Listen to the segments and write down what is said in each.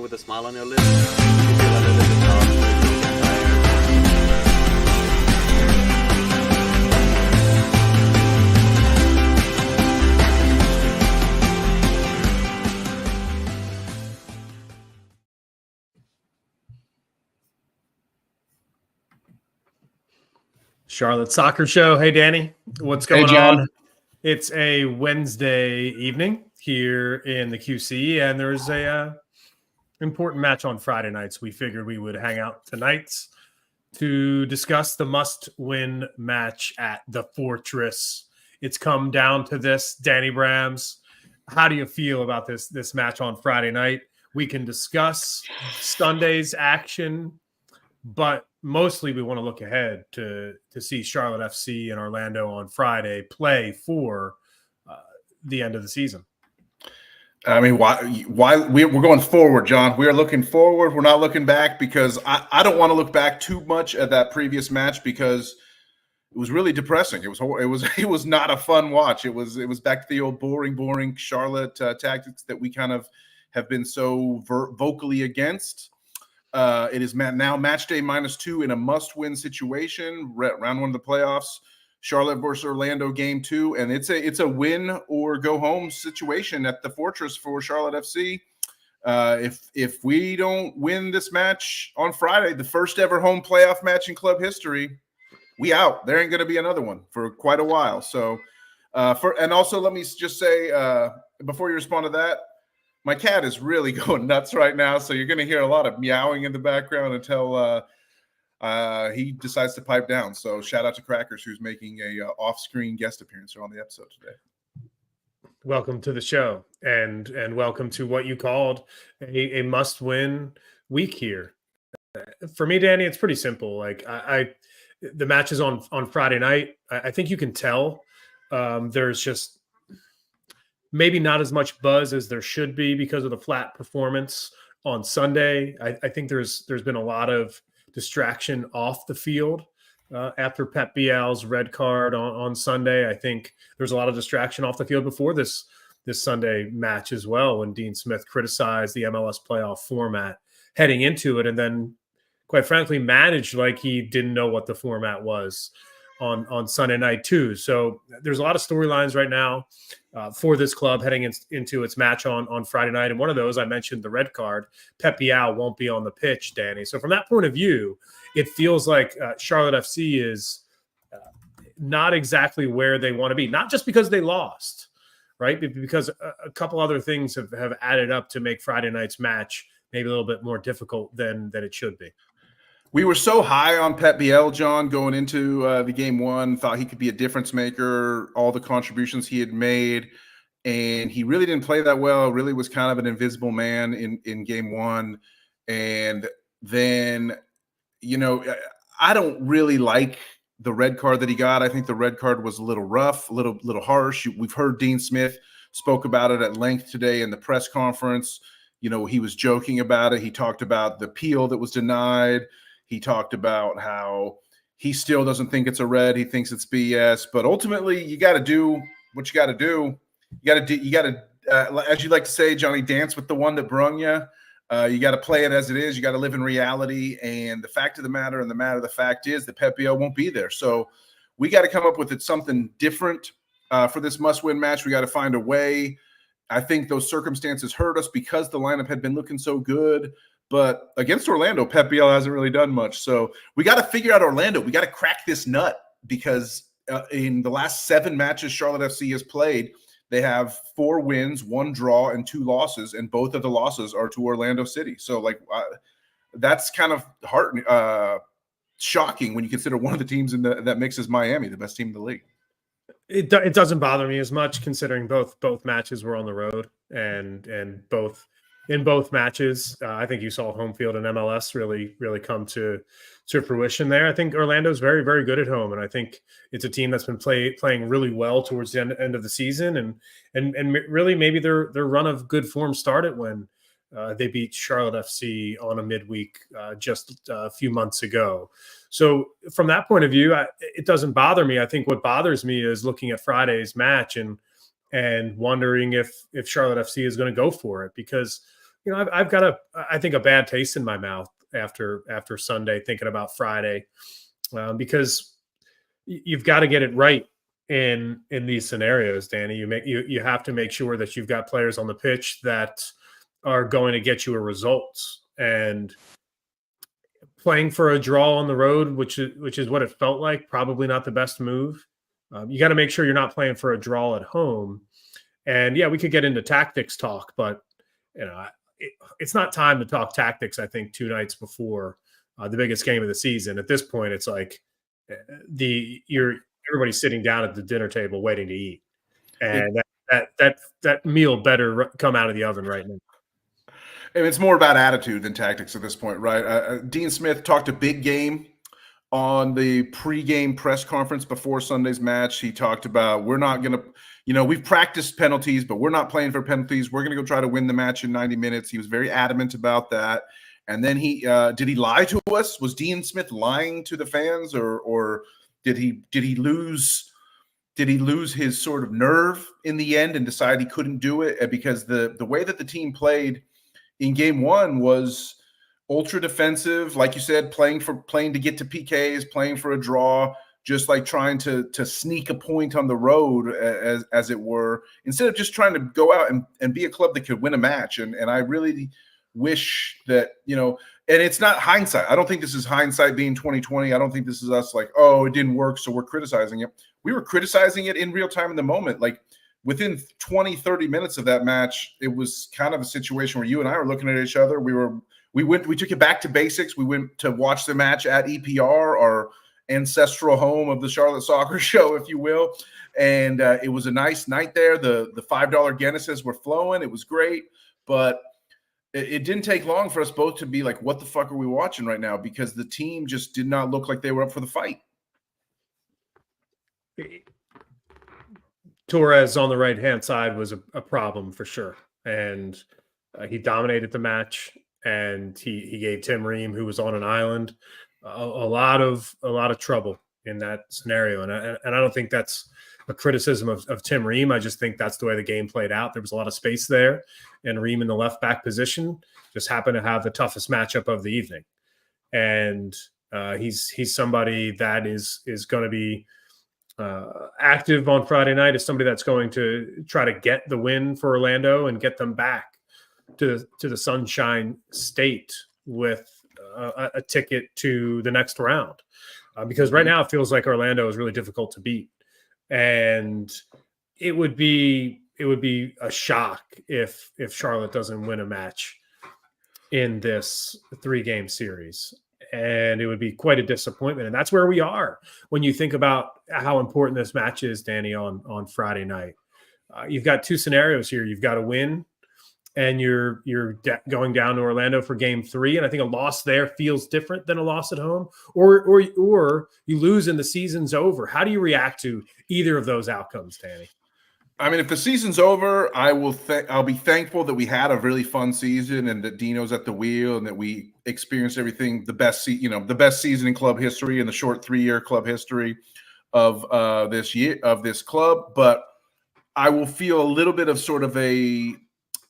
with a smile on your lips. You feel a little bit lost, but don't get tired. Charlotte Soccer Show. Hey, Danny, what's going John. on? It's a Wednesday evening here in the QC, and there's a important match on Friday nights. We figured we would hang out tonight to discuss the must-win match at the Fortress. It's come down to this, Danny Brams. How do you feel about this match on Friday night? We can discuss Sunday's action, but mostly we want to look ahead to see Charlotte FC and Orlando on Friday play for the end of the season. I mean, why we're going forward, John? We are looking forward. We're not looking back because I don't want to look back too much at that previous match because it was really depressing. It was not a fun watch. It was back to the old boring Charlotte tactics that we kind of have been so vocally against. It is now match day -2 in a must-win situation, round one of the playoffs. Charlotte versus Orlando game 2, and it's a win or go home situation at the Fortress for Charlotte FC. If we don't win this match on Friday, the first ever home playoff match in club history, we out. There ain't going to be another one for quite a while. So, and also let me just say before you respond to that, my cat is really going nuts right now, so you're going to hear a lot of meowing in the background until he decides to pipe down. So shout out to Crackers, who's making a off-screen guest appearance on the episode today. Welcome to the show, and welcome to what you called a must-win week here. For me, Danny, it's pretty simple. Like the match is on Friday night. I think you can tell there's just maybe not as much buzz as there should be because of the flat performance on Sunday. I think there's been a lot of distraction off the field after Pep Biel's red card on Sunday. I think there's a lot of distraction off the field before this Sunday match as well, when Dean Smith criticized the MLS playoff format heading into it, and then, quite frankly, managed like he didn't know what the format was on Sunday night too. So there's a lot of storylines right now for this club heading into its match on Friday night. And one of those, I mentioned the red card. Pep Biel won't be on the pitch, Danny. So from that point of view, it feels like Charlotte FC is not exactly where they want to be, not just because they lost, right? Because a couple other things have added up to make Friday night's match maybe a little bit more difficult than it should be. We were so high on Pep Biel, John, going into the game one, thought he could be a difference maker, all the contributions he had made, and he really didn't play that well, really was kind of an invisible man in game one. And then, I don't really like the red card that he got. I think the red card was a little rough, a little harsh. We've heard Dean Smith spoke about it at length today in the press conference. He was joking about it. He talked about the appeal that was denied. He talked about how he still doesn't think it's a red. He thinks it's BS. But ultimately, you got to do what you got to do. You got to, as you like to say, Johnny, dance with the one that brung you. You got to play it as it is. You got to live in reality. And the fact of the matter and the fact is that Pep Biel won't be there. So we got to come up with something different for this must-win match. We got to find a way. I think those circumstances hurt us because the lineup had been looking so good. But against Orlando, Pep Biel hasn't really done much. So we got to figure out Orlando. We got to crack this nut because in the last 7 matches Charlotte FC has played, they have 4 wins, 1 draw, and 2 losses, and both of the losses are to Orlando City. So, that's kind of shocking when you consider one of the teams in that mix is Miami, the best team in the league. It doesn't bother me as much considering both matches were on the road and in both matches, I think you saw home field and MLS really come to fruition there. I think Orlando's very, very good at home, and I think it's a team that's been playing really well towards the end of the season, and really maybe their run of good form started when they beat Charlotte FC on a midweek just a few months ago. So from that point of view, it doesn't bother me. I think what bothers me is looking at Friday's match and wondering if Charlotte FC is going to go for it, because I've got I think a bad taste in my mouth after Sunday, thinking about Friday, because you've got to get it right in these scenarios, Danny. You have to make sure that you've got players on the pitch that are going to get you a result. And playing for a draw on the road, which is what it felt like, probably not the best move. You got to make sure you're not playing for a draw at home. And yeah, we could get into tactics talk, but it's not time to talk tactics. I think 2 nights before the biggest game of the season. At this point, it's like everybody's sitting down at the dinner table waiting to eat, and that meal better come out of the oven right now. And it's more about attitude than tactics at this point, right? Dean Smith talked a big game on the pregame press conference before Sunday's match. He talked about, we're not going to, we've practiced penalties, but we're not playing for penalties. We're going to go try to win the match in 90 minutes. He was very adamant about that. And then did he lie to us? Was Dean Smith lying to the fans, or did he lose his sort of nerve in the end and decide he couldn't do it? Because the way that the team played in game 1 was ultra defensive, like you said, playing to get to PKs, playing for a draw, just like trying to sneak a point on the road, as it were, instead of just trying to go out and be a club that could win a match. And I really wish that, and it's not hindsight. I don't think this is hindsight being 2020. I don't think this is us like, oh, it didn't work, so we're criticizing it. We were criticizing it in real time in the moment. Like, within 20, 30 minutes of that match, it was kind of a situation where you and I were looking at each other. We took it back to basics. We went to watch the match at EPR, our ancestral home of the Charlotte Soccer Show, if you will. And it was a nice night there. The $5 Guinnesses were flowing. It was great. But it didn't take long for us both to be like, what the fuck are we watching right now? Because the team just did not look like they were up for the fight. Torres on the right-hand side was a problem for sure. And he dominated the match, and he gave Tim Ream, who was on an island, a lot of trouble in that scenario. And I don't think that's a criticism of Tim Ream. I just think that's the way the game played out. There was a lot of space there, and Ream in the left back position just happened to have the toughest matchup of the evening. And he's somebody that is going to be active on Friday night, is somebody that's going to try to get the win for Orlando and get them back to the Sunshine State with a ticket to the next round. Because right now it feels like Orlando is really difficult to beat. And it would be a shock if Charlotte doesn't win a match in this 3-game series. And it would be quite a disappointment. And that's where we are when you think about how important this match is, Danny, on Friday night. You've got 2 scenarios here. You've got to win, and you're going down to Orlando for game 3. And I think a loss there feels different than a loss at home, or you lose and the season's over. How do you react to either of those outcomes, Danny? I mean, if the season's over, I'll be thankful that we had a really fun season and that Dino's at the wheel and that we experienced everything, the best season in club history and the short 3-year club history of this club. But I will feel a little bit of sort of we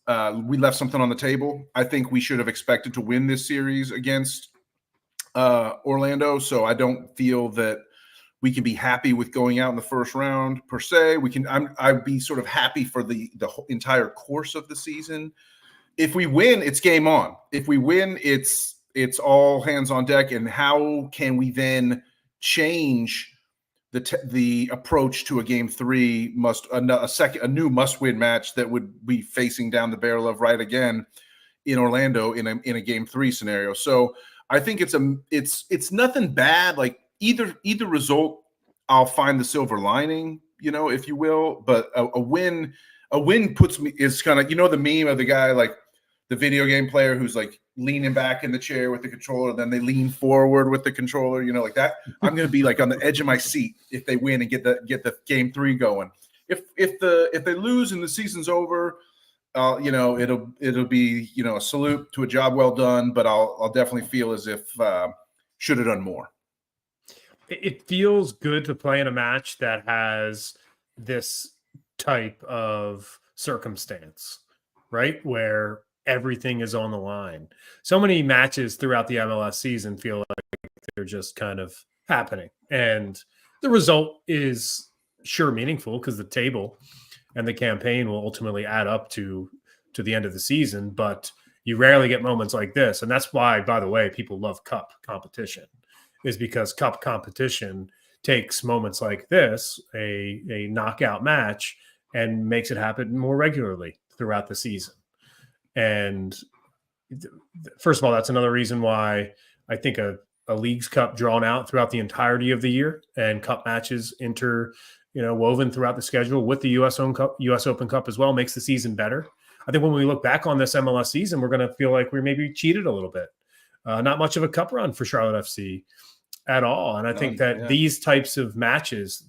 left something on the table. I think we should have expected to win this series against Orlando. So I don't feel that we can be happy with going out in the first round per se. I'd be sort of happy for the entire course of the season. If we win, it's game on. If we win, it's all hands on deck. And how can we then change the approach to a game 3 a new must-win match that would be facing down the barrel of right again in Orlando in a game 3 scenario? So I think it's nothing bad. Like, Either result, I'll find the silver lining, if you will. But a win puts me, is kind of, the meme of the guy, like the video game player who's like leaning back in the chair with the controller, then they lean forward with the controller, like that. I'm going to be like on the edge of my seat if they win and get the game 3 going. If they lose and the season's over, it'll be a salute to a job well done. But I'll definitely feel as if should have done more. It feels good to play in a match that has this type of circumstance, right? Where everything is on the line. So many matches throughout the MLS season feel like they're just kind of happening. And the result is sure meaningful because the table and the campaign will ultimately add up to the end of the season. But you rarely get moments like this. And that's why, by the way, people love cup competition, is because cup competition takes moments like this, a knockout match, and makes it happen more regularly throughout the season. And first of all, that's another reason why I think a Leagues Cup drawn out throughout the entirety of the year and cup matches woven throughout the schedule with the US Open Cup as well makes the season better. I think when we look back on this MLS season, we're going to feel like we maybe cheated a little bit. Not much of a cup run for Charlotte FC at all. And I think that these types of matches,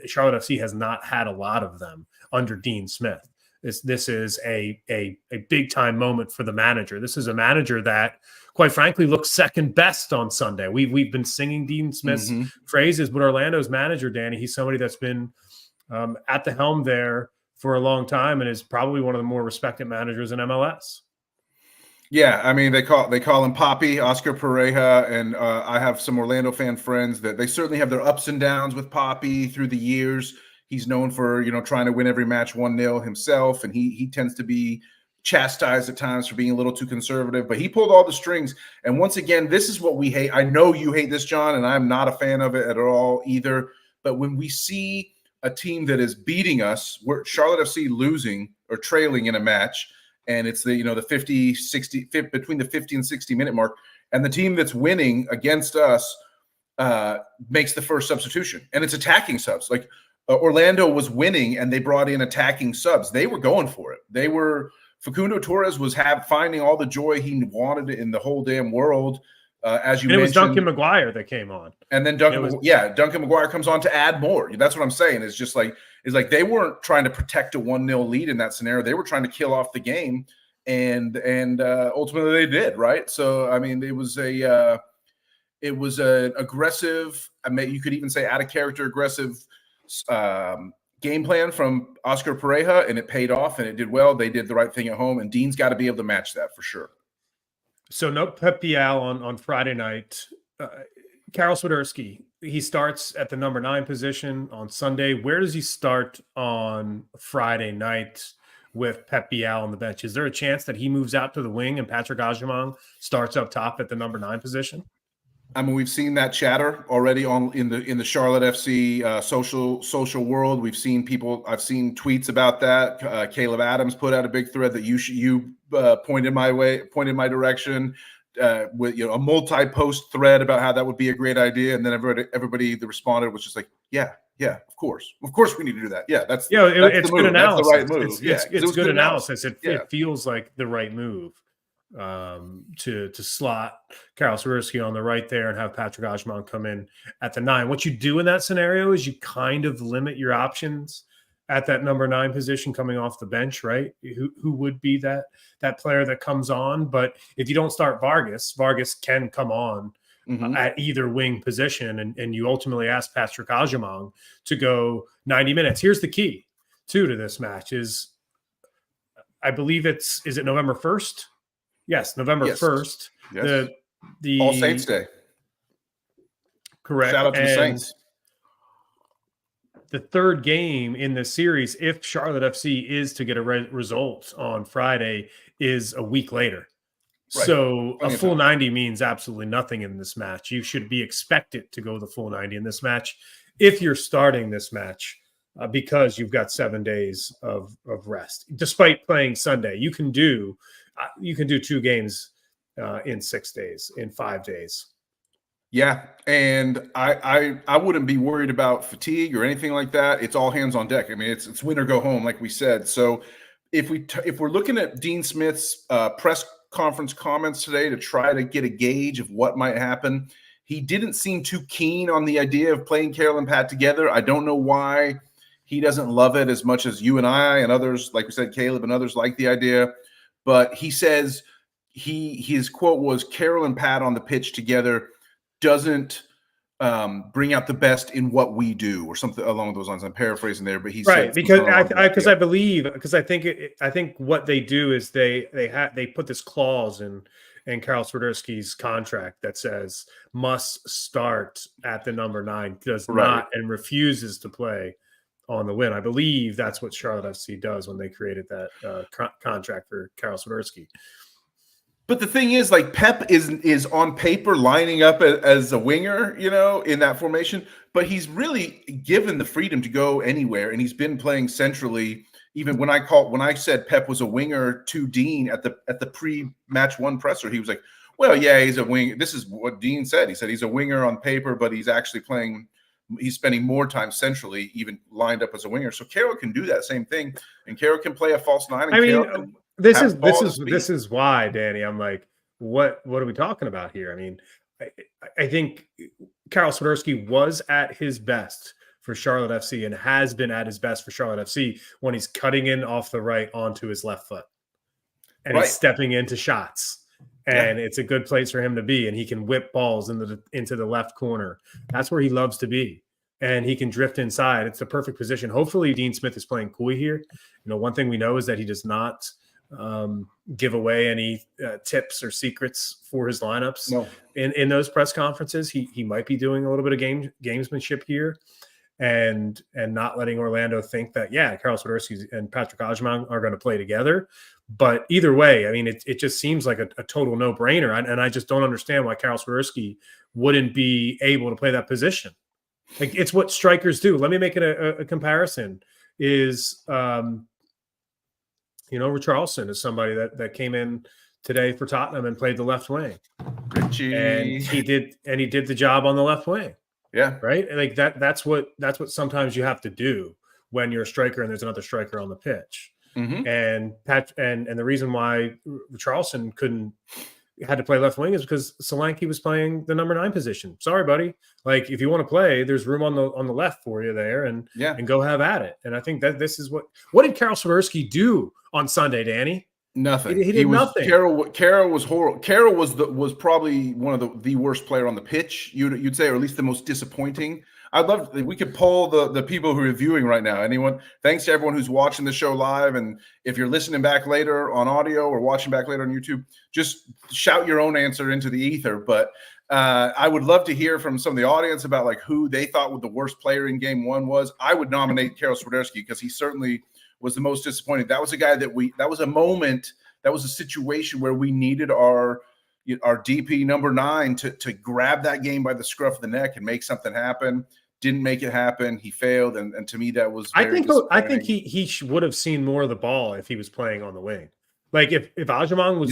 Charlotte FC has not had a lot of them under Dean Smith. This is a big time moment for the manager. This is a manager that, quite frankly, looks second best on Sunday. We've been singing Dean Smith's phrases, but Orlando's manager, Danny, he's somebody that's been at the helm there for a long time and is probably one of the more respected managers in MLS. Yeah, I mean, they call him Poppy, Oscar Pereja, and I have some Orlando fan friends that they certainly have their ups and downs with Poppy through the years. He's known for, trying to win every match 1-0 himself, and he tends to be chastised at times for being a little too conservative, but he pulled all the strings. And once again, this is what we hate. I know you hate this, John, and I'm not a fan of it at all either. But when we see a team that is beating us, we're Charlotte FC losing or trailing in a match, and it's the 50, 60, between the 50 and 60 minute mark, and the team that's winning against us makes the first substitution, and it's attacking subs. Like Orlando was winning, and they brought in attacking subs. They were going for it. Facundo Torres was finding all the joy he wanted in the whole damn world. As you mentioned, it was Duncan McGuire that came on, and then Duncan McGuire comes on to add more. That's what I'm saying. It's just like they weren't trying to protect a 1-0 lead in that scenario. They were trying to kill off the game, and ultimately they did. Right. So I mean, it was an aggressive. I mean, you could even say out of character aggressive game plan from Oscar Pereja, and it paid off, and it did well. They did the right thing at home, and Dean's got to be able to match that for sure. So no Pep Bial on Friday night. Karol Swiderski, he starts at the number 9 position on Sunday. Where does he start on Friday night with Pep Bial on the bench? Is there a chance that he moves out to the wing and Patrick Agyemang starts up top at the number 9 position? I mean, we've seen that chatter already in the Charlotte FC social world. We've seen people. I've seen tweets about that. Caleb Adams put out a big thread that you pointed my direction with a multi-post thread about how that would be a great idea, and then everybody that responded was just like, yeah, of course we need to do that. Yeah, that's it's good analysis. That's the right move. It's good analysis. It feels like the right move. To slot Karol Swiderski on the right there and have Patrick Agyemang come in at the 9. What you do in that scenario is you kind of limit your options at that number 9 position coming off the bench, right? Who would be that player that comes on? But if you don't start Vargas can come on at either wing position, and you ultimately ask Patrick Agyemang to go 90 minutes. Here's the key to this match is, I believe is it November 1st? Yes, November 1st. Yes. The All Saints Day. Correct. Shout out to the Saints. The third game in the series, if Charlotte FC is to get a result on Friday, is a week later. Right. So a full 90 means absolutely nothing in this match. You should be expected to go the full 90 in this match if you're starting this match because you've got 7 days of rest. Despite playing Sunday, you can do 2 games in 6 days, in 5 days. Yeah, and I wouldn't be worried about fatigue or anything like that. It's all hands on deck. I mean, it's win or go home, like we said. So if we're looking at Dean Smith's press conference comments today to try to get a gauge of what might happen, he didn't seem too keen on the idea of playing Karol and Pat together. I don't know why he doesn't love it as much as you and I and others, like we said, Caleb and others like the idea. But he says his quote was, Karol and Pat on the pitch together doesn't bring out the best in what we do, or something along those lines. I'm paraphrasing there, but he right, said because I believe, because I think what they do is they put this clause in Karol Swiderski's contract that says must start at the number 9, does not and refuses to play on the win. I believe that's what Charlotte FC does when they created that contract for Karol Swiderski. But the thing is, like, Pep is on paper lining up as a winger, in that formation, but he's really given the freedom to go anywhere, and he's been playing centrally. Even when I said Pep was a winger to Dean at the pre-match 1 presser, he was like, "Well, yeah, he's a winger." This is what Dean said. He said he's a winger on paper, but he's actually playing. He's spending more time centrally, even lined up as a winger. So Karol can do that same thing, and Karol can play a false 9. And this is why, Danny, I'm like, what are we talking about here? I mean, I think Karol Swiderski was at his best for Charlotte FC and has been at his best for Charlotte FC when he's cutting in off the right onto his left foot and he's stepping into shots. And it's a good place for him to be, and he can whip balls into the left corner. That's where he loves to be, and he can drift inside. It's the perfect position. Hopefully, Dean Smith is playing coy here. One thing we know is that he does not give away any tips or secrets for his lineups in those press conferences. He might be doing a little bit of gamesmanship here, and not letting Orlando think that Karol Swiderski and Patrick Agyemang are going to play together. But either way, I mean, it just seems like a total no-brainer, and I just don't understand why Karol Swiderski wouldn't be able to play that position. Like, it's what strikers do. Let me make it a comparison. Is Richarlison is somebody that came in today for Tottenham and played the left wing. Richie. And he did the job on the left wing. Yeah. Right. Like that's what sometimes you have to do when you're a striker and there's another striker on the pitch. Mm-hmm. And the reason why Richarlison had to play left wing is because Solanke was playing the number 9 position. Sorry, buddy. Like, if you want to play, there's room on the left for you there, and go have at it. And I think that this is what did Karol Swiderski do on Sunday, Danny? Nothing. He did nothing. Karol was horrible. Karol was probably one of the worst player on the pitch, you'd say, or at least the most disappointing. I'd love if we could poll the people who are viewing right now. Anyone? Thanks to everyone who's watching the show live, and if you're listening back later on audio or watching back later on YouTube, just shout your own answer into the ether. But I would love to hear from some of the audience about like who they thought the worst player in game 1 was. I would nominate Karol Swiderski because he certainly was the most disappointing. That was a guy that was a moment, that was a situation where we needed our DP number 9 to grab that game by the scruff of the neck and make something happen. Didn't make it happen. He failed, and to me that was I think he would have seen more of the ball if he was playing on the wing. Like if Agyemang was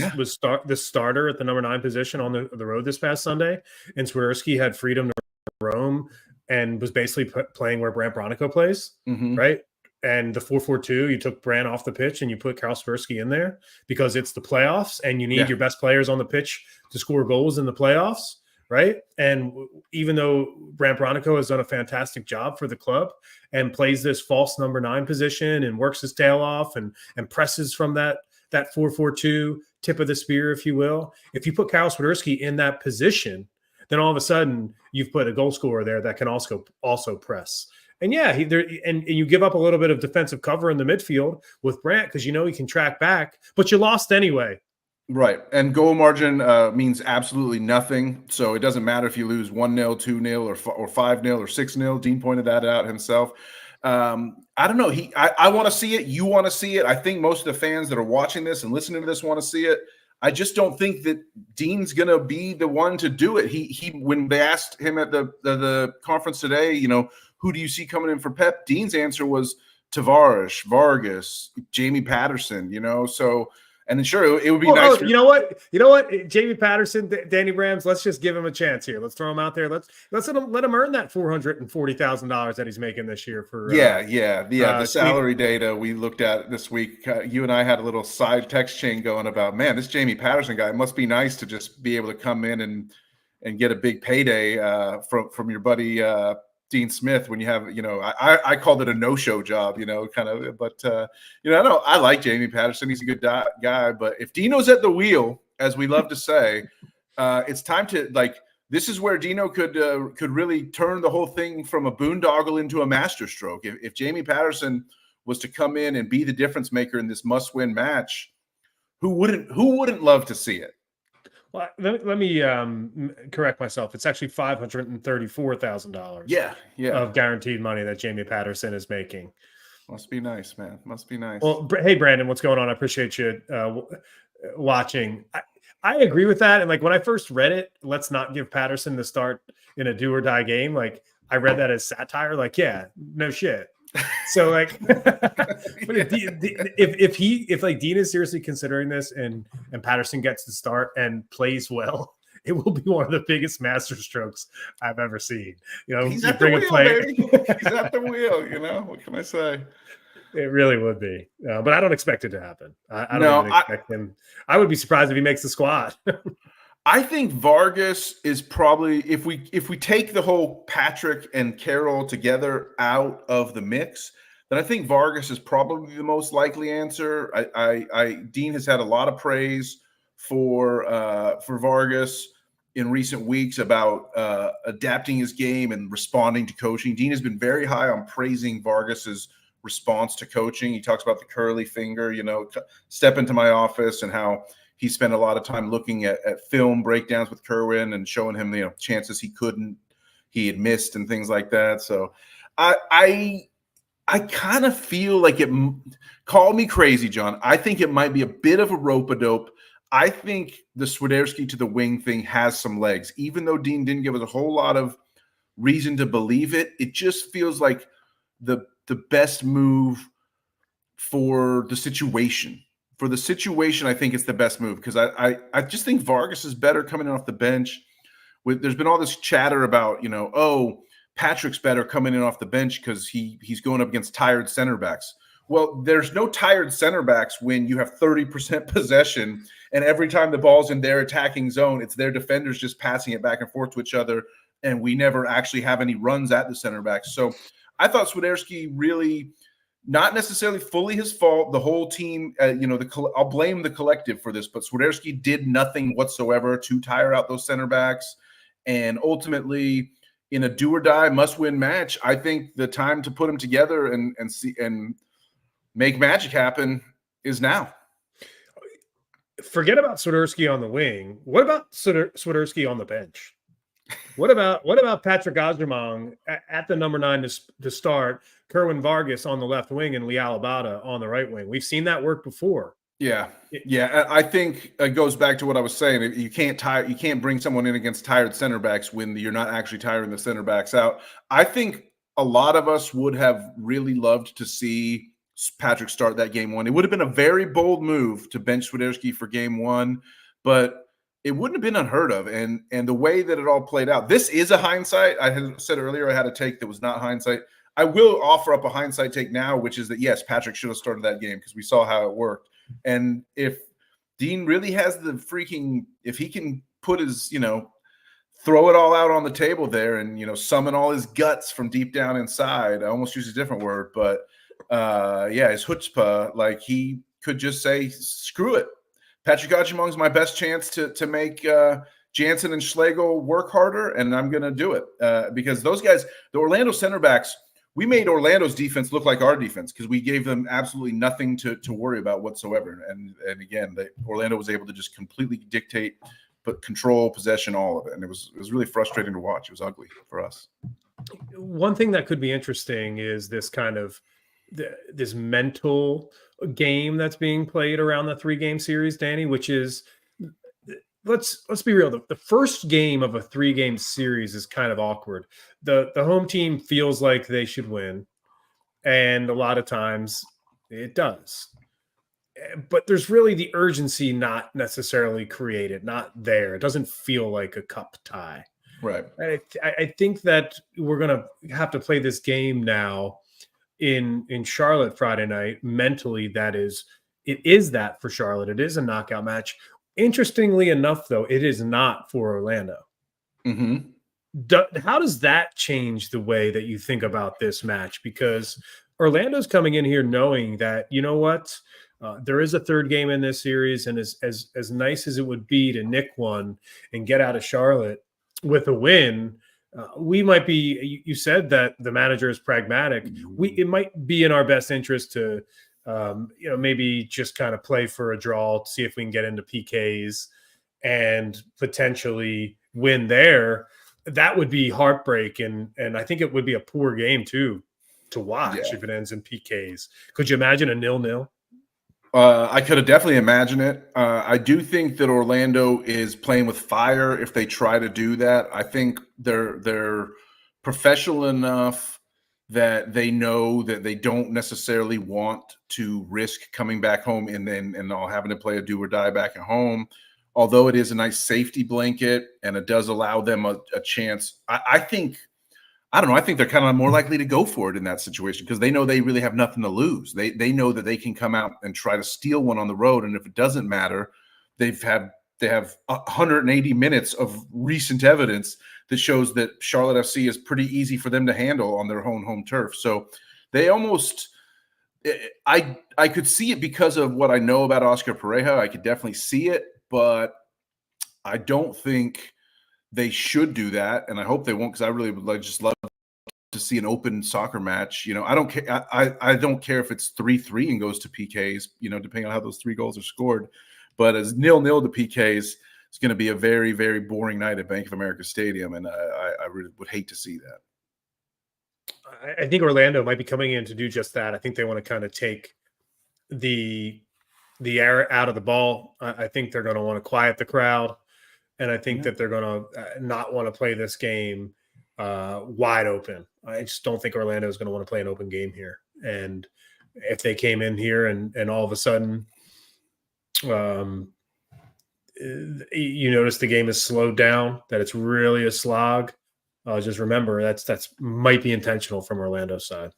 the starter at the number 9 position on the road this past Sunday, and Swiderski had freedom to roam and was basically playing where Brandt Bronico plays, right? And the 4-4-2, you took Brandt off the pitch and you put Karol Swiderski in there because it's the playoffs and you need your best players on the pitch to score goals in the playoffs, right? And even though Brandt Bronico has done a fantastic job for the club and plays this false number 9 position and works his tail off and presses from that 4-4-2 tip of the spear, if you will, if you put Karol Swiderski in that position, then all of a sudden you've put a goal scorer there that can also press. And and you give up a little bit of defensive cover in the midfield with Brandt because he can track back, but you lost anyway. Right. And goal margin means absolutely nothing. So it doesn't matter if you lose 1-0, 2-0, or 5-0 or 6-0. Dean pointed that out himself. I don't know. I want to see it. You want to see it. I think most of the fans that are watching this and listening to this want to see it. I just don't think that Dean's going to be the one to do it. He when they asked him at the conference today, who do you see coming in for Pep? Dean's answer was Tavares, Vargas, Jamie Patterson, so, and then sure, it would be nice. You know what? Jamie Patterson, Danny Brams, let's just give him a chance here. Let's throw him out there. Let's let him earn that $440,000 that he's making this year for the salary data we looked at this week. You and I had a little side text chain going about, man, this Jamie Patterson guy must be nice to just be able to come in and get a big payday from your buddy Dean Smith when you have, I called it a no-show job, kind of, but, I like Jamie Patterson. He's a good guy, but if Dino's at the wheel, as we love to say, it's time to this is where Dino could really turn the whole thing from a boondoggle into a masterstroke. If Jamie Patterson was to come in and be the difference maker in this must-win match, who wouldn't love to see it? Well, let me correct myself. It's actually $534,000. Yeah, of guaranteed money that Jamie Patterson is making. Must be nice, man. Must be nice. Well, hey, Brandon, what's going on? I appreciate you watching. I agree with that. And like when I first read it, let's not give Patterson the start in a do or die game. Like I read that as satire. Like, yeah, no shit. So like, but if like Dean is seriously considering this and Patterson gets the start and plays well, it will be one of the biggest master strokes I've ever seen. You know, he's you at bring the a wheel, player. baby. He's at the wheel. You know what can I say? It really would be, but I don't expect it to happen. I don't even expect him. I would be surprised if he makes the squad. I think Vargas is probably, if we take the whole Patrick and Carroll together out of the mix, then I think Vargas is probably the most likely answer. Dean has had a lot of praise for Vargas in recent weeks about adapting his game and responding to coaching. Dean has been very high on praising Vargas's response to coaching. He talks about the curly finger, you know, step into my office, and how he spent a lot of time looking at film breakdowns with Kerwin and showing him, you know, chances he had missed and things like that. So I kind of feel like call me crazy, John. I think it might be a bit of a rope-a-dope. I think the Swiderski to the wing thing has some legs. Even though Dean didn't give us a whole lot of reason to believe it, it just feels like the best move for the situation. For the situation, I think it's the best move, because I just think Vargas is better coming in off the bench. There's been all this chatter about, you know, oh, Patrick's better coming in off the bench because he's going up against tired center backs. Well, there's no tired center backs when you have 30% possession, and every time the ball's in their attacking zone, it's their defenders just passing it back and forth to each other, and we never actually have any runs at the center backs. So I thought Swiderski really, not necessarily fully his fault. The whole team, you know, I'll blame the collective for this, but Swiderski did nothing whatsoever to tire out those center backs. And ultimately, in a do or die must win match, I think the time to put them together and make magic happen is now. Forget about Swiderski on the wing. What about Swiderski on the bench? What about Patrick Agyemang at the number 9 to start, Kerwin Vargas on the left wing, and Lee Alabada on the right wing? We've seen that work before. Yeah. I think it goes back to what I was saying. You can't bring someone in against tired center backs when you're not actually tiring the center backs out. I think a lot of us would have really loved to see Patrick start that game 1. It would have been a very bold move to bench Swiderski for game 1, but it wouldn't have been unheard of. And the way that it all played out, this is a hindsight. I had said earlier I had a take that was not hindsight. I will offer up a hindsight take now, which is that, yes, Patrick should have started that game because we saw how it worked. And if Dean really has if he can put his, you know, throw it all out on the table there and, you know, summon all his guts from deep down inside, I almost use a different word, but his chutzpah, like he could just say, screw it. Patrick Agyemang is my best chance to make Jansen and Schlegel work harder, and I'm going to do it because those guys, the Orlando center backs, we made Orlando's defense look like our defense because we gave them absolutely nothing to worry about whatsoever. And again, Orlando was able to just completely dictate, but control, possession, all of it. And it was really frustrating to watch. It was ugly for us. One thing that could be interesting is this kind of this mental game that's being played around the 3-game series, Danny, which is, let's be real. The first game of a 3-game series is kind of awkward. The home team feels like they should win, and a lot of times it does. But there's really the urgency not necessarily created, not there. It doesn't feel like a cup tie. Right. I think that we're going to have to play this game now in Charlotte Friday night. Mentally, it is that for Charlotte. It is a knockout match. Interestingly enough, though, it is not for Orlando. Mm-hmm. How does that change the way that you think about this match? Because Orlando's coming in here knowing that, you know what, there is a 3rd game in this series, and as nice as it would be to nick one and get out of Charlotte, with a win, we might be. You said that the manager is pragmatic. It might be in our best interest to, maybe just kind of play for a draw, see if we can get into PKs and potentially win there. That would be heartbreak, and I think it would be a poor game too to watch if it ends in PKs. Could you imagine a 0-0? I could have definitely imagined it. I do think that Orlando is playing with fire if they try to do that. I think they're professional enough that they know that they don't necessarily want to risk coming back home and all having to play a do or die back at home. Although it is a nice safety blanket and it does allow them a chance. I think they're kind of more likely to go for it in that situation because they know they really have nothing to lose. They know that they can come out and try to steal one on the road, and if it doesn't matter, they have 180 minutes of recent evidence that shows that Charlotte FC is pretty easy for them to handle on their own home turf. So they almost I could see it because of what I know about Oscar Pareja. I could definitely see it, but I don't think they should do that, and I hope they won't because I really would just love to see an open soccer match. I don't care. I don't care if it's 3-3 and goes to PKs. Depending on how those 3 goals are scored. But as 0-0 to PKs, it's going to be a very, very boring night at Bank of America Stadium, and I really would hate to see that. I think Orlando might be coming in to do just that. I think they want to kind of take the air out of the ball. I think they're going to want to quiet the crowd. And I think that they're going to not want to play this game wide open. I just don't think Orlando is going to want to play an open game here. And if they came in here and all of a sudden you notice the game is slowed down, that it's really a slog, just remember that's might be intentional from Orlando's side.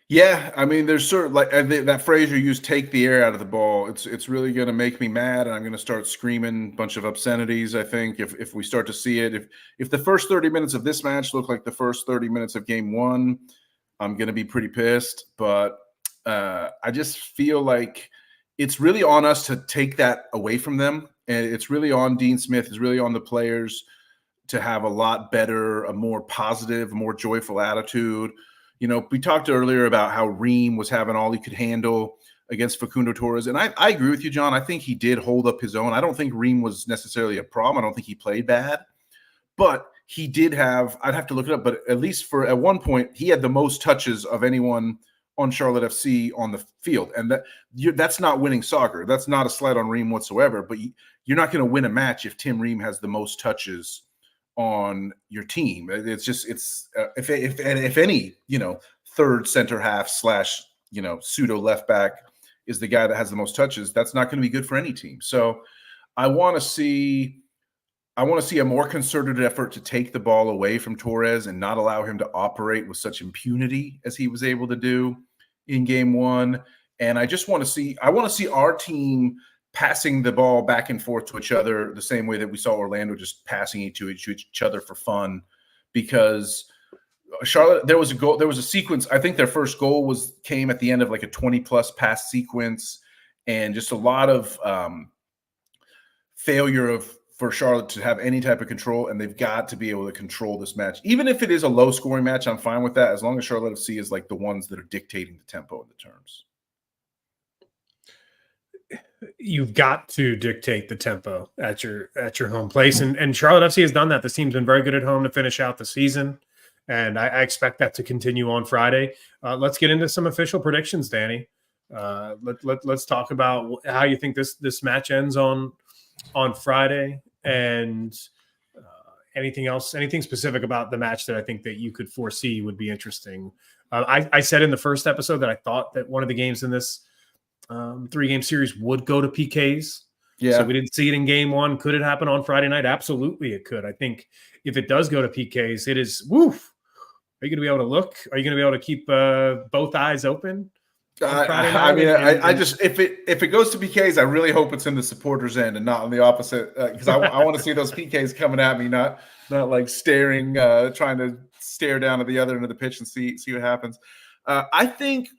Yeah, I mean, there's sort of like that phrase you use, take the air out of the ball. It's really going to make me mad, and I'm going to start screaming a bunch of obscenities, I think, if we start to see it. If the first 30 minutes of this match look like the first 30 minutes of game 1, I'm going to be pretty pissed. But I just feel like it's really on us to take that away from them. And it's really on Dean Smith. It's really on the players to have a lot better, a more positive, more joyful attitude. We talked earlier about how Ream was having all he could handle against Facundo Torres. And I agree with you, John. I think he did hold up his own. I don't think Ream was necessarily a problem. I don't think he played bad. But he did have – I'd have to look it up. But at least at one point, he had the most touches of anyone on Charlotte FC on the field. And that's not winning soccer. That's not a slight on Ream whatsoever. But you're not going to win a match if Tim Ream has the most touches on your team. It's just if any third center half / pseudo left back is the guy that has the most touches, that's not going to be good for any team. So I want to see a more concerted effort to take the ball away from Torres and not allow him to operate with such impunity as he was able to do in game 1. And I want to see our team passing the ball back and forth to each other the same way that we saw Orlando just passing it to each other for fun. Because Charlotte, there was a sequence. I think their first goal came at the end of like a 20+ pass sequence, and just a lot of failure for Charlotte to have any type of control, and they've got to be able to control this match. Even if it is a low-scoring match, I'm fine with that, as long as Charlotte FC is like the ones that are dictating the tempo and the terms. You've got to dictate the tempo at your home place. And Charlotte FC has done that. This team's been very good at home to finish out the season. And I expect that to continue on Friday. Let's get into some official predictions, Danny. Let's talk about how you think this match ends on Friday, and anything else, anything specific about the match that I think that you could foresee would be interesting. I said in the first episode that I thought that one of the games in this 3-game series would go to PKs. Yeah. So we didn't see it in game 1. Could it happen on Friday night? Absolutely, it could. I think if it does go to PKs, it is woof. Are you going to be able to look? Are you going to be able to keep both eyes open? I just if it goes to PKs, I really hope it's in the supporters' end and not on the opposite, because I want to see those PKs coming at me, not like staring, trying to stare down at the other end of the pitch and see what happens. I think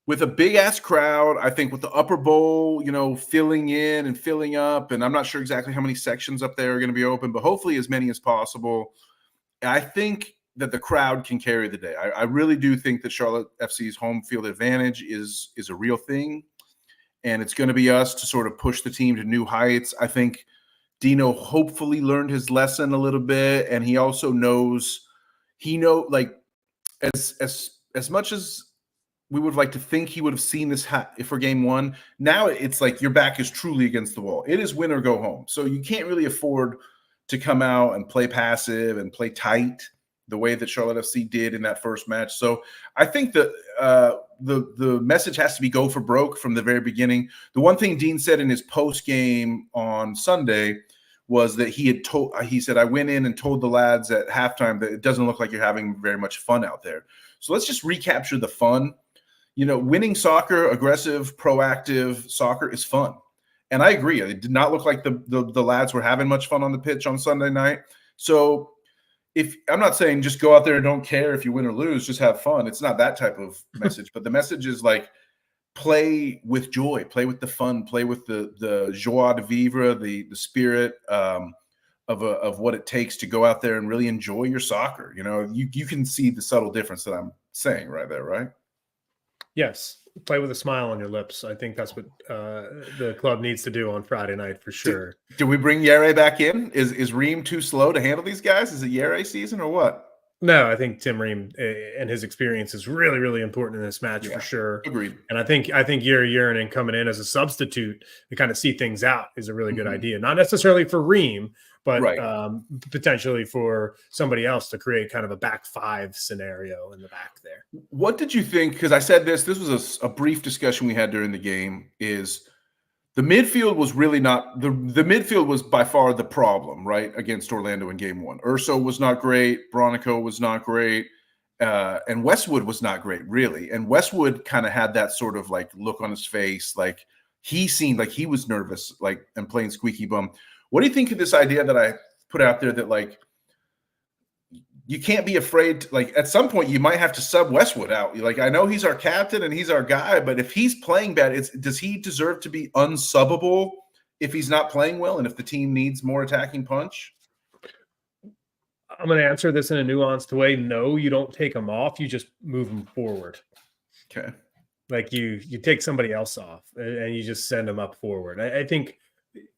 with a big ass crowd, I think with the upper bowl, filling in and filling up, and I'm not sure exactly how many sections up there are going to be open, but hopefully as many as possible. I think that the crowd can carry the day. I really do think that Charlotte FC's home field advantage is a real thing, and it's going to be us to sort of push the team to new heights. I think Dino hopefully learned his lesson a little bit, and he also knows like as much as we would like to think he would have seen this for game one. Now it's like your back is truly against the wall. It is win or go home. So you can't really afford to come out and play passive and play tight the way that Charlotte FC did in that first match. So I think that the message has to be go for broke from the very beginning. The one thing Dean said in his post game on Sunday was that he said, I went in and told the lads at halftime that it doesn't look like you're having very much fun out there. So let's just recapture the fun. Winning soccer, aggressive, proactive soccer is fun. And I agree. It did not look like the lads were having much fun on the pitch on Sunday night. So if I'm not saying just go out there and don't care if you win or lose, just have fun. It's not that type of message. But the message is like play with joy, play with the fun, play with the joie de vivre, the spirit of what it takes to go out there and really enjoy your soccer. You can see the subtle difference that I'm saying right there, right? Yes. Play with a smile on your lips. I think that's what the club needs to do on Friday night for sure. Do we bring Yere back in? Is Ream too slow to handle these guys? Is it Yere season or what? No, I think Tim Ream and his experience is really, really important in this match for sure. Agreed. And I think Yuri Urinen coming in as a substitute to kind of see things out is a really good idea. Not necessarily for Ream, but potentially for somebody else to create kind of a back five scenario in the back there. What did you think? Because I said this was a brief discussion we had during the game, is the midfield was really not the midfield was by far the problem, right, against Orlando in game one. Urso was not great. Bronico was not great. And Westwood was not great, really. And Westwood kind of had that sort of like look on his face. Like he seemed like he was nervous, like, and playing squeaky bum. What do you think of this idea that I put out there that like you can't be afraid to, like, at some point you might have to sub Westwood out. Like, I know he's our captain and he's our guy, but if he's playing bad, does he deserve to be unsubbable if he's not playing well and if the team needs more attacking punch? I'm going to answer this in a nuanced way. No, you don't take him off. You just move him forward. Okay. Like you take somebody else off and you just send them up forward. I think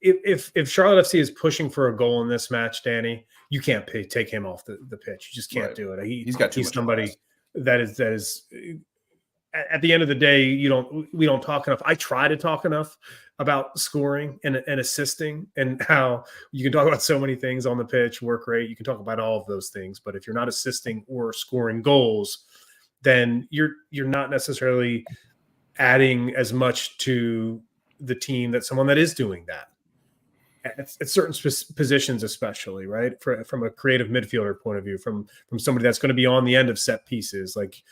if Charlotte FC is pushing for a goal in this match, Danny, you can't take him off the pitch. You just can't do it. He's somebody that is at the end of the day, we don't talk enough. I try to talk enough about scoring and assisting and how you can talk about so many things on the pitch, work rate. You can talk about all of those things, but if you're not assisting or scoring goals, then you're not necessarily adding as much to the team that someone that is doing that at certain positions, especially, right? From a creative midfielder point of view, from somebody that's going to be on the end of set pieces, like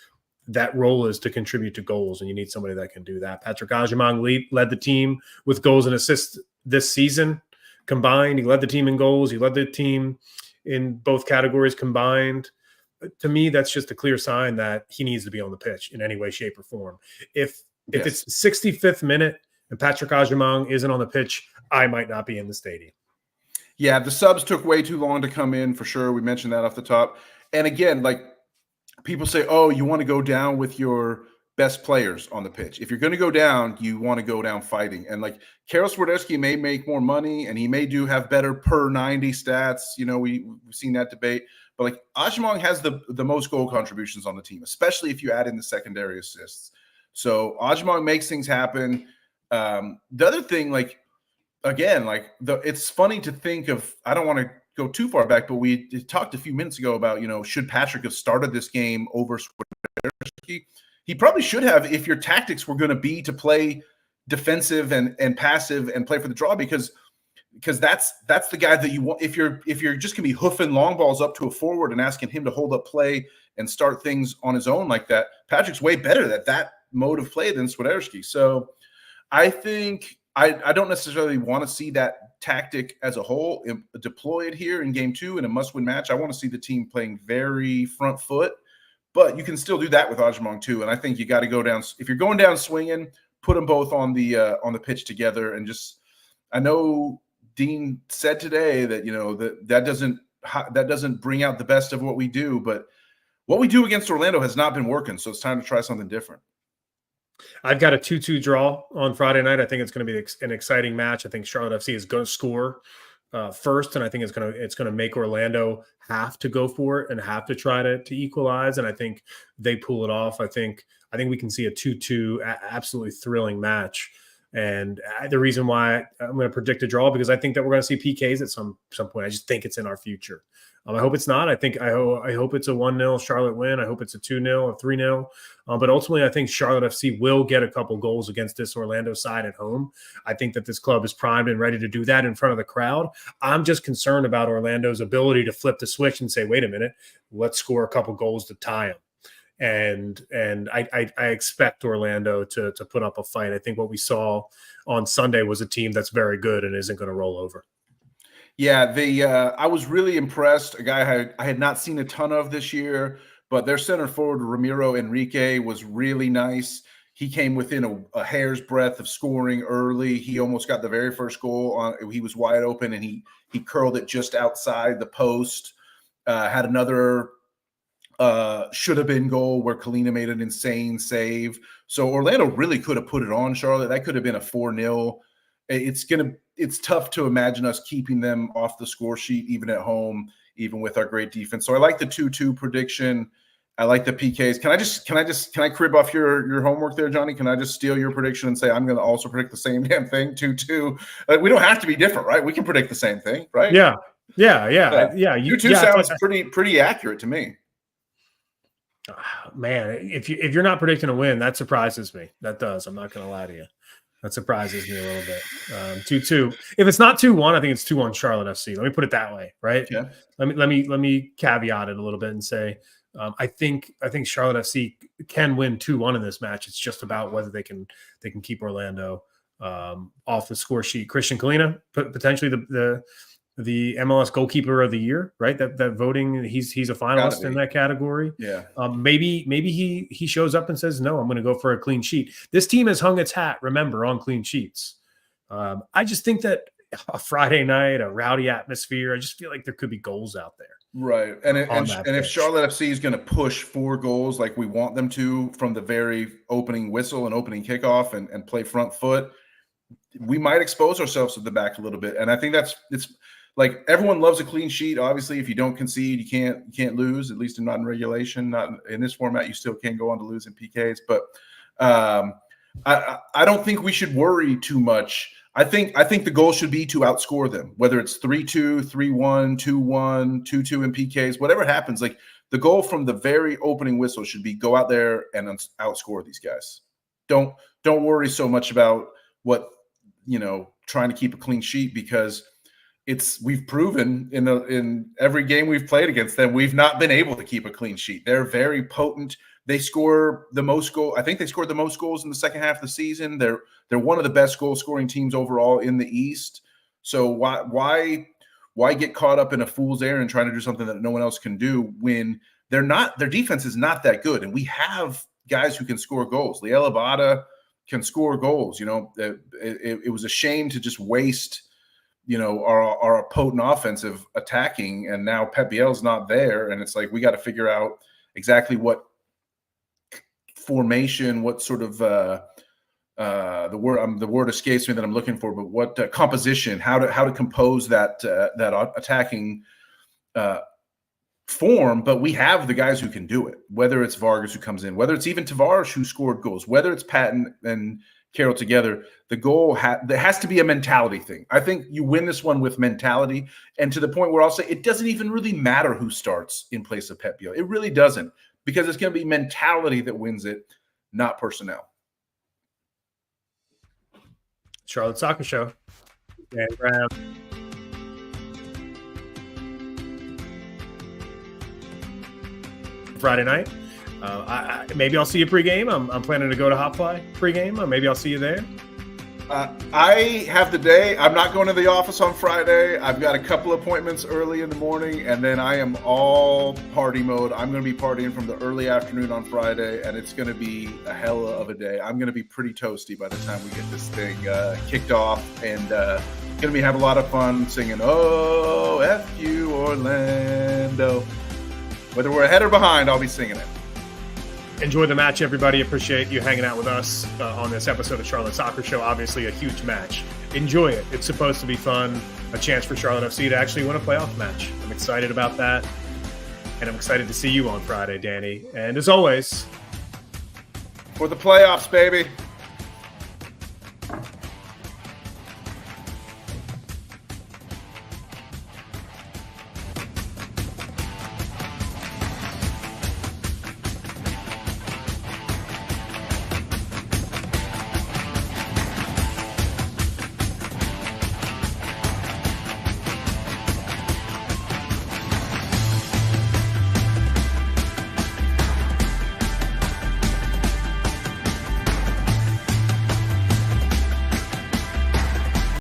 that role is to contribute to goals, and you need somebody that can do that. Patrick Agyemang led the team with goals and assists this season combined. He led the team in goals. He led the team in both categories combined. To me, that's just a clear sign that he needs to be on the pitch in any way, shape, or form. If it's 65th minute and Patrick Agyemang isn't on the pitch, I might not be in the stadium. Yeah, the subs took way too long to come in, for sure. We mentioned that off the top. And again, like, people say, oh, you want to go down with your best players on the pitch. If you're going to go down, you want to go down fighting. And like Karol Swiderski may make more money and he may have better per 90 stats. We've seen that debate. But like Agyemang has the most goal contributions on the team, especially if you add in the secondary assists. So Agyemang makes things happen. The other thing, like, again, like it's funny to think of, I don't want to go too far back, but we talked a few minutes ago about, should Patrick have started this game over Swiderski? He probably should have, if your tactics were going to be to play defensive and passive and play for the draw, because that's the guy that you want. If you're just going to be hoofing long balls up to a forward and asking him to hold up play and start things on his own like that, Patrick's way better at that mode of play than Swiderski. So I think I don't necessarily want to see that tactic as a whole deployed here in game two in a must-win match. I want to see the team playing very front foot, but you can still do that with Ajimong too. And I think you got to go down. If you're going down swinging, put them both on the pitch together. And just, I know Dean said today that, you know, that doesn't bring out the best of what we do, but what we do against Orlando has not been working. So it's time to try something different. I've got a 2-2 draw on Friday night. I think it's going to be an exciting match. I think Charlotte FC is going to score first, and I think it's going to make Orlando have to go for it and have to try to equalize. And I think they pull it off. I think we can see a 2-2 absolutely thrilling match. And the reason why I'm going to predict a draw, because I think that we're going to see PKs at some point. I just think it's in our future. I hope it's not. I hope it's a 1-0 Charlotte win. I hope it's a 2-0 or 3-0. But ultimately, I think Charlotte FC will get a couple goals against this Orlando side at home. I think that this club is primed and ready to do that in front of the crowd. I'm just concerned about Orlando's ability to flip the switch and say, wait a minute, let's score a couple goals to tie them. And I expect Orlando to put up a fight. I think what we saw on Sunday was a team that's very good and isn't going to roll over. Yeah, I was really impressed. A guy I had not seen a ton of this year, but their center forward, Ramiro Enrique, was really nice. He came within a hair's breadth of scoring early. He almost got the very first goal. He was wide open, and he curled it just outside the post. Had another should have been goal where Kalina made an insane save. So Orlando really could have put it on Charlotte. That could have been a 4-0. It's tough to imagine us keeping them off the score sheet, even at home, even with our great defense. So I like the 2-2 prediction. I like the PKs. Can I crib off your homework there, Johnny? Can I just steal your prediction and say I'm going to also predict the same damn thing, 2-2? We don't have to be different, right? We can predict the same thing, right? Yeah. 2-2 sounds pretty accurate to me. Man, if you're not predicting a win, that surprises me. That does. I'm not going to lie to you. That surprises me a little bit. 2-2. If it's not 2-1, I think it's 2-1 Charlotte FC. Let me put it that way, right? Yeah. Let me caveat it a little bit and say I think Charlotte FC can win 2-1 in this match. It's just about whether they can keep Orlando off the score sheet. Christian Kalina, potentially the MLS goalkeeper of the year, right? That voting, he's a finalist in that category. Yeah. Maybe he shows up and says, no, I'm going to go for a clean sheet. This team has hung its hat, remember, on clean sheets. I just think that a Friday night, a rowdy atmosphere, I just feel like there could be goals out there. Right. And if Charlotte FC is going to push 4 goals like we want them to from the very opening whistle and opening kickoff and play front foot, we might expose ourselves to the back a little bit. And I think it's like everyone loves a clean sheet. Obviously, if you don't concede, you can't lose, at least not in regulation. Not in this format, you still can't go on to lose in PKs. But I don't think we should worry too much. I think the goal should be to outscore them, whether it's 3-2, 3-1, 2-1, 2-2 in PKs, whatever happens. Like the goal from the very opening whistle should be go out there and outscore these guys. Don't worry so much about trying to keep a clean sheet, because we've proven in every game we've played against them, we've not been able to keep a clean sheet. They're very potent. They score the most goal. I think they scored the most goals in the second half of the season. They're one of the best goal scoring teams overall in the East. So why get caught up in a fool's errand trying to do something that no one else can do when their defense is not that good? And we have guys who can score goals. Liel Abada can score goals. It was a shame to just waste our potent offensive attacking, and now Pep Biel's not there, and it's like we got to figure out exactly what formation, what sort of the word escapes me that I'm looking for, but what composition, how to compose that attacking form. But we have the guys who can do it, whether it's Vargas who comes in, whether it's even Tavares who scored goals, whether it's Patton and Carroll together. The goal there has to be a mentality thing. I think you win this one with mentality, and to the point where I'll say it doesn't even really matter who starts in place of Pep Biel. It really doesn't, because it's going to be mentality that wins it, not personnel. Charlotte Soccer Show. Dan Graham. Friday night. Maybe I'll see you pregame. I'm planning to go to Hopfly pregame. Maybe I'll see you there. I have the day. I'm not going to the office on Friday. I've got a couple appointments early in the morning, and then I am all party mode. I'm going to be partying from the early afternoon on Friday, and it's going to be a hell of a day. I'm going to be pretty toasty by the time we get this thing kicked off, and going to be having a lot of fun singing, "Oh, F you, Orlando." Whether we're ahead or behind, I'll be singing it. Enjoy the match, everybody. Appreciate you hanging out with us on this episode of Charlotte Soccer Show. Obviously, a huge match. Enjoy it. It's supposed to be fun. A chance for Charlotte FC to actually win a playoff match. I'm excited about that. And I'm excited to see you on Friday, Danny. And as always, For the playoffs, baby.